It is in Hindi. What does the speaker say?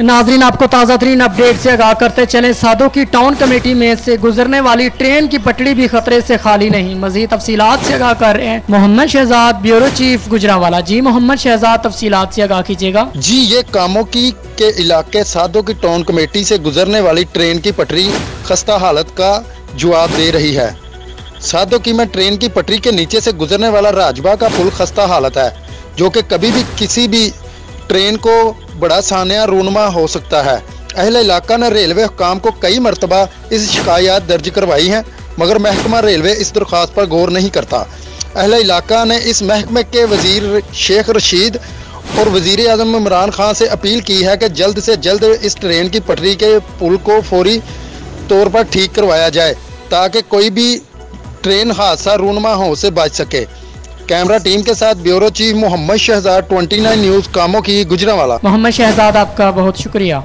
नाजरीन, आपको ताज़ा तरीन अपडेट से आगाह करते चले। सादों की टाउन कमेटी में से गुजरने वाली ट्रेन की पटड़ी भी खतरे से खाली नहीं। मजीद तफसीलात से आगाह कर रहे हैं मोहम्मद शहजाद, ब्यूरो चीफ गुजरांवाला। जी मोहम्मद शहजाद, तफसीलात से आगाह कीजिएगा। जी, ये कामों की के इलाके सादों की टाउन कमेटी से गुजरने वाली ट्रेन की पटरी खस्ता हालत का जवाब दे रही है। सादों की में ट्रेन की पटरी के नीचे से गुजरने वाला राजबा का पुल खस्ता हालत है, जो कि कभी भी किसी भी ट्रेन को बड़ा सानिया रूनमा हो सकता है। अहले इलाका ने रेलवे हुकाम को कई मरतबा इस शिकायत दर्ज करवाई हैं, मगर महकमा रेलवे इस दरख्वास्त पर गौर नहीं करता। अहले इलाका ने इस महकमे के वजीर शेख रशीद और वजीर आज़म इमरान खान से अपील की है कि जल्द से जल्द इस ट्रेन की पटरी के पुल को फौरी तौर पर ठीक करवाया जाए, ताकि कोई भी ट्रेन हादसा रूनमा हो से बच सके। कैमरा टीम के साथ bureau chief Mohammad Shahzad, 29 news, कामों की गुजरांवाला। मोहम्मद शहजाद, आपका बहुत शुक्रिया।